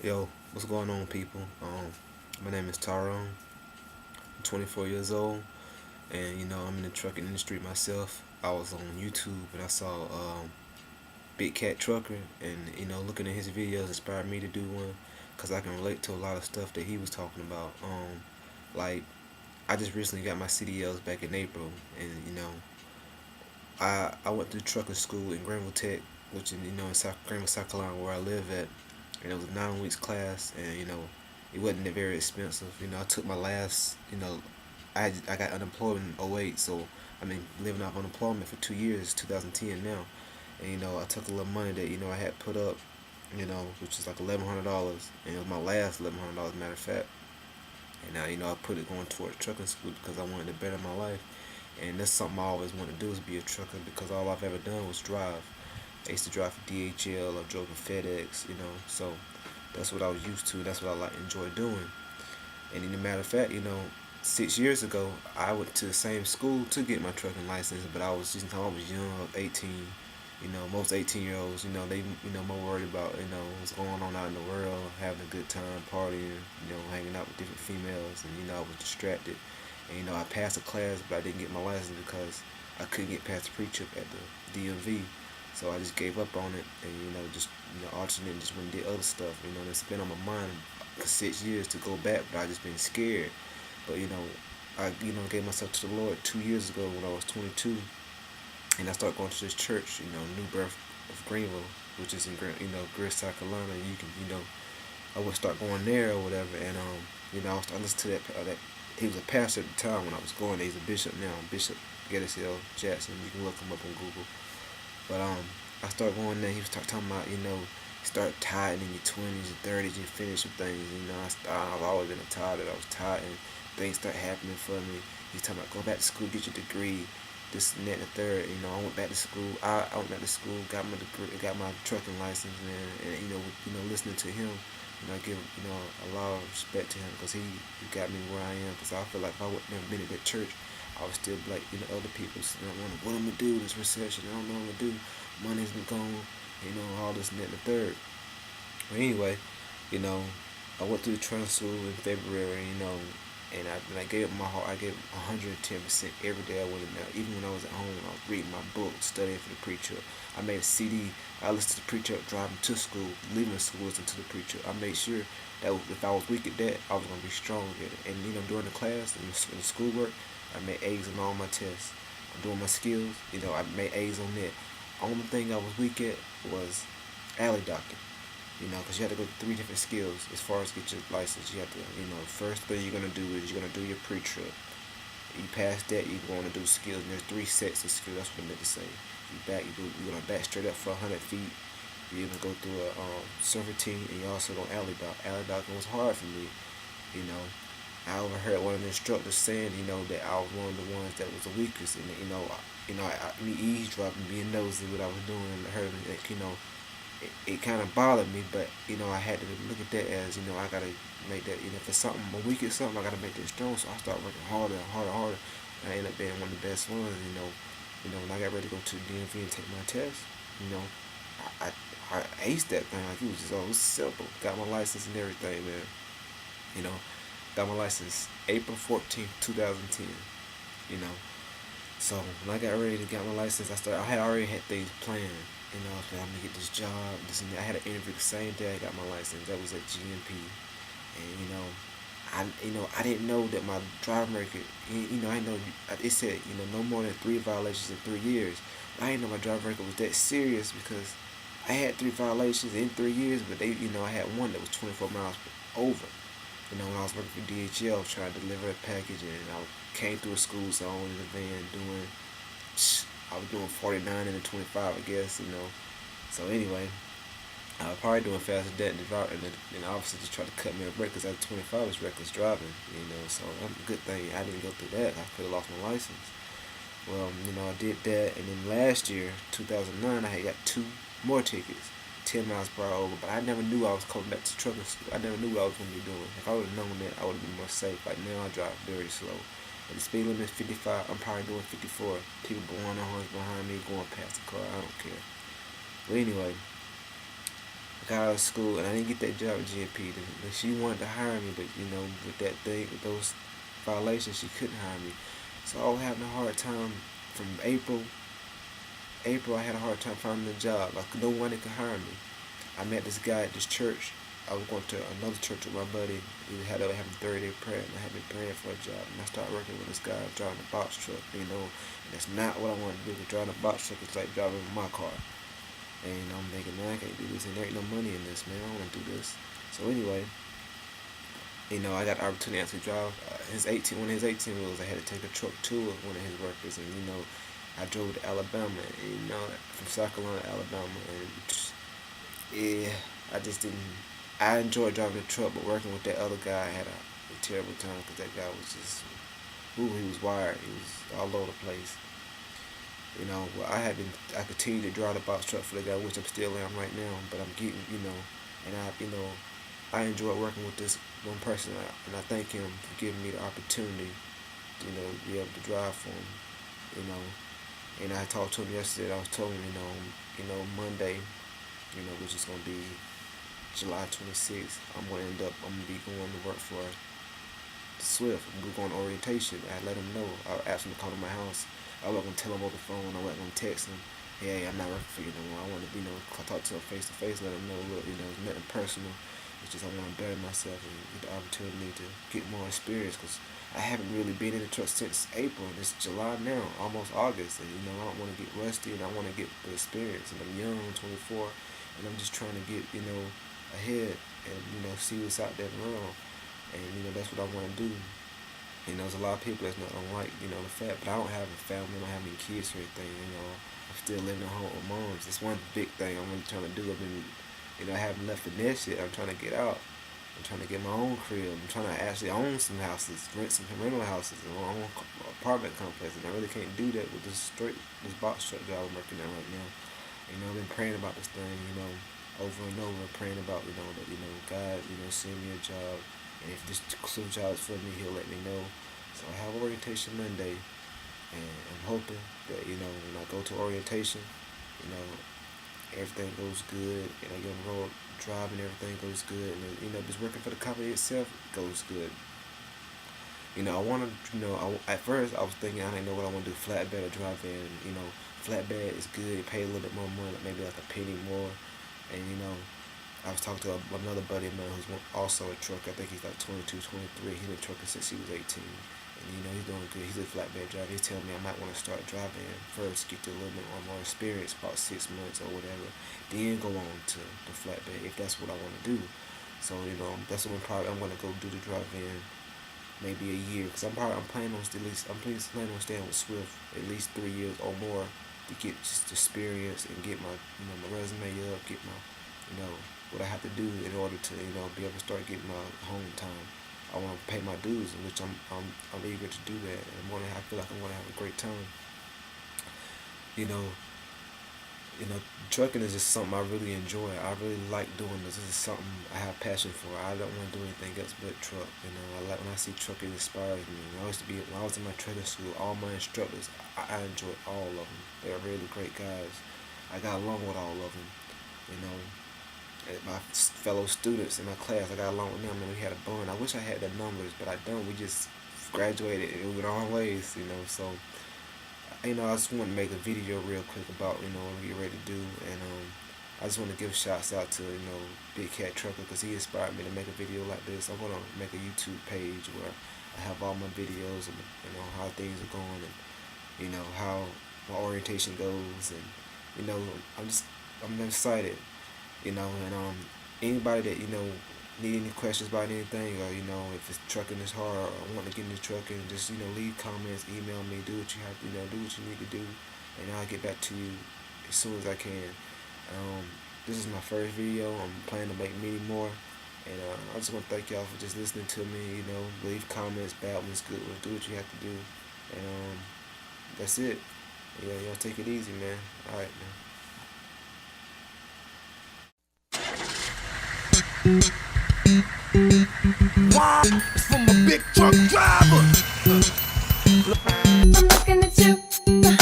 Yo, what's going on, people? My name is Tyrone. I'm 24 years old, and I'm in the trucking industry myself. I was on YouTube and I saw BigCattrucker, and looking at his videos inspired me to do one, cause I can relate to a lot of stuff that he was talking about. Like I just recently got my CDLs back in April, and I went through trucking school in Greenville Tech, which is in Greenville, South Carolina, where I live at, and it was a 9 weeks class, and it wasn't that very expensive. I took my last, I got unemployment in '08, so I've been living off unemployment for 2 years, 2010 now, and I took a little money that I had put up, which is like $1,100, and it was my last $1,100, matter of fact, and now I put it going towards trucking school because I wanted to better my life. And that's something I always wanted to do, is be a trucker, because all I've ever done was drive. I used to drive for DHL, I drove for FedEx, so that's what I was used to. That's what I enjoy doing. And in a matter of fact, 6 years ago, I went to the same school to get my trucking license, but I was just, I was young, I was 18. Most 18-year-olds, they, more worried about, what's going on out in the world, having a good time, partying, hanging out with different females, and, I was distracted. And, I passed a class, but I didn't get my license because I couldn't get past the pre-trip at the DMV. So I just gave up on it, and, just, alternate and just went and did other stuff. And it's been on my mind for 6 years to go back, but I just been scared. But, I, gave myself to the Lord 2 years ago when I was 22, and I started going to this church, New Birth of Greenville, which is in Greer, South Carolina. And you can, I would start going there or whatever, and I listened to that. He was a pastor at the time when I was going. He's a bishop now, Bishop Gettysdale Jackson. You can look him up on Google. But I started going there. He was talking about, start tithing in your 20s and 30s, you finish some things. I've always been a tither. I was tithing. Things start happening for me. He's talking about go back to school, get your degree, this and that and the third. I went back to school. I went back to school, got my degree, got my trucking license, man. And listening to him, I give a lot of respect to him, because he got me where I am. Because I feel like if I would never been at that church, I would still be like other people. Wondering what I'm gonna do this recession. I don't know what I'm gonna do. Money's been gone. All this and that and the third. But anyway, I went through the training school in February. And I gave it my heart. I gave 110% every day I went in there. Even when I was at home, I was reading my book, studying for the preacher. I made a CD. I listened to the preacher driving to school, leaving school, listening to the preacher. I made sure that if I was weak at that, I was gonna be strong at it. And during the class and the schoolwork, I made A's on all my tests. I'm doing my skills. I made A's on that. Only thing I was weak at was alley docking. Because you have to go through 3 different skills as far as get your license. You have to, first thing you're gonna do is you're gonna do your pre-trip. You pass that, you're going to do skills, and there's 3 sets of skills. That's what I meant to say. You're gonna back straight up for 100 feet. You're gonna go through a serpentine, and you're also gonna alley dock. Alley docking was hard for me. You know, I overheard one of the instructors saying, that I was one of the ones that was the weakest, and me eavesdropping, being nosy what I was doing, and heard that, it kind of bothered me, but I had to look at that as I gotta make that for something. I'm weak at something, I gotta make that strong. So I started working harder and harder and harder, and I ended up being one of the best ones. When I got ready to go to the DMV and take my test, you know, I, I aced that thing like it was just all simple. Got my license and everything, man. You know, got my license April 14th, 2010. You know, so when I got ready to get my license, I had already had things planned. I was like, I'm gonna get this job, this and that. I had an interview the same day I got my license. That was at GMP, and I didn't know that my driving record. I know it said no more than 3 violations in 3 years. I didn't know my driving record was that serious, because I had 3 violations in 3 years, but I had one that was 24 miles over. When I was working for DHL, trying to deliver a package, and I came through a school zone in a van doing. I was doing 49 and a 25, I guess. So anyway, I was probably doing faster than that, and the officer just tried to cut me a break, because at 25 was reckless driving. So a good thing I didn't go through that. I could have lost my license. Well, I did that, and then last year, 2009, I had got 2 more tickets, 10 miles per hour over, but I never knew I was coming back to trucking school. I never knew what I was going to be doing. If I would have known that, I would have been more safe. Like now, I drive very slow. And the speed limit is 55. I'm probably doing 54. People blowing their horns behind me, going past the car. I don't care. But anyway, got out of school and I didn't get that job at GMP. Then she wanted to hire me, but you know, with that thing, with those violations, she couldn't hire me. So I was having a hard time from April, I had a hard time finding a job. Like no one that could hire me. I met this guy at this church. I was going to another church with my buddy. We had to have a 30-day prayer, and I had been praying for a job. And I started working with this guy driving a box truck. You know, and that's not what I wanted to do. Because driving a box truck is like driving my car. And you know, I'm thinking, man, I can't do this, and there ain't no money in this, man. I don't want to do this. So anyway, you know, I got the opportunity to actually drive one of his 18 wheels. I had to take a truck to one of his workers, and you know, I drove to Alabama, and you know, from South Carolina to Alabama, and yeah, I just didn't. I enjoyed driving the truck, but working with that other guy, I had a terrible time because that guy was just, ooh, he was wired. He was all over the place. You know, well, I continued to drive the box truck for the guy, which I'm still am right now, but I'm getting, you know, and I enjoy working with this one person, and I thank him for giving me the opportunity, you know, to be able to drive for him, you know. And I talked to him yesterday. I was told him, you know, Monday, you know, which is gonna be July 26th. I'm gonna be going to work for Swift. We're going to orientation. I let him know. I asked him to come to my house. I wasn't gonna tell him over the phone. I wasn't gonna text him. Hey, I'm not working for you no more. I want to, you know, talk to him face to face. Let him know, look, you know, it's nothing personal. It's just I want to better myself and get the opportunity to get more experience because I haven't really been in the truck since April. And it's July now, almost August. And you know, I don't want to get rusty and I want to get the experience. And I'm young, I'm 24, and I'm just trying to get, you know, ahead and you know see what's out there around. And you know that's what I want to do. You know, there's a lot of people that's not don't like, you know, the fact, but I don't have a family, I don't have any kids or anything, you know. I'm still living at home with moms. That's one big thing I'm really trying to do. I've been, you know, I haven't left the nest yet. I'm trying to get out. I'm trying to get my own crib. I'm trying to actually own some houses, rent some rental houses, and my own apartment complex. And I really can't do that with this box truck job I'm working at right now. You know, I've been praying about this thing, you know, over and over, praying about, you know, that, you know, God, you know, send me a job. And if this job is for me, he'll let me know. So I have orientation Monday, and I'm hoping that, you know, when I go to orientation, you know, everything goes good, and I get on the road driving, everything goes good, and, you know, just working for the company itself goes good. You know, I want to, you know, at first I was thinking I didn't know what I want to do, flatbed or drive in. You know, flatbed is good, pay a little bit more money, maybe like a penny more, and, you know, I was talking to another buddy of mine who's also a trucker. I think he's like 22, 23. He's been trucking since he was 18. And, you know, he's doing good. He's a flatbed driver. He's telling me I might want to start driving first, get a little bit more experience, about 6 months or whatever. Then go on to the flatbed if that's what I want to do. So, you know, that's what I'm going to go do the drive-in maybe a year. Because I'm planning on planning on staying with Swift at least 3 years or more to get just experience and get my, you know, my resume up, get my, you know, what I have to do in order to, you know, be able to start getting my home time. I want to pay my dues, in which I'm eager to do that. And I feel like I'm going to have a great time. You know, trucking is just something I really enjoy. I really like doing this. This is something I have passion for. I don't want to do anything else but truck. You know, I like when I see trucking, it inspires me. When I was in my trailer school, all my instructors, I enjoyed all of them. They're really great guys. I got along with all of them. You know. My fellow students in my class, I got along with them, and we had a bond. I wish I had the numbers, but I don't. We just graduated and we went our ways, you know. So, you know, I just want to make a video real quick about, you know, what we get ready to do, and I just want to give shouts out to, you know, BigCattrucker because he inspired me to make a video like this. I'm gonna make a YouTube page where I have all my videos and, you know, how things are going and, you know, how my orientation goes, and, you know, I'm excited. You know, and anybody that, you know, need any questions about anything, or, you know, if it's trucking is hard or want to get into trucking, just, you know, leave comments, email me, do what you have to, you know, do what you need to do, and I'll get back to you as soon as I can. This is my first video. I'm planning to make many more, and I just want to thank y'all for just listening to me. You know, leave comments, bad ones, good ones, do what you have to do, and that's it. Yeah, y'all take it easy, man. All right, man. It's from a big truck driver. I'm looking at you.